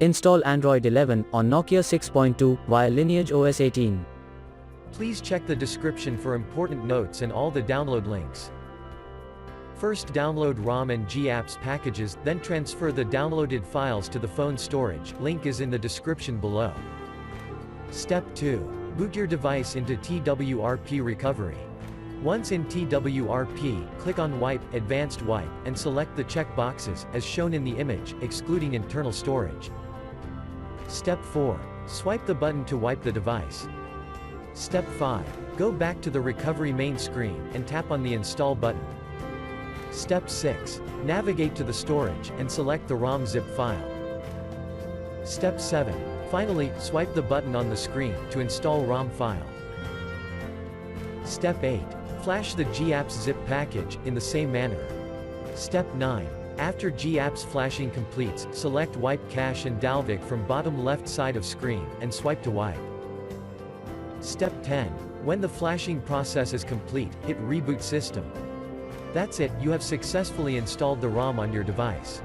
Install Android 11 on Nokia 6.2 via LineageOS 18. Please check the description for important notes and all the download links. First, download ROM and GApps packages, then transfer the downloaded files to the phone storage. Link is in the description below. Step 2. Boot your device into TWRP recovery. Once in TWRP, click on Wipe, Advanced Wipe, and select the check boxes, as shown in the image, excluding internal storage. Step 4. Swipe the button to wipe the device. Step 5. Go back to the recovery main screen, and tap on the Install button. Step 6. Navigate to the storage, and select the ROM ZIP file. Step 7. Finally, swipe the button on the screen, to install ROM file. Step 8. Flash the GApps zip package, in the same manner. Step 9. After GApps flashing completes, select Wipe Cache and dalvik from bottom left side of screen, and swipe to wipe. Step 10. When the flashing process is complete, hit Reboot System. That's it, you have successfully installed the ROM on your device.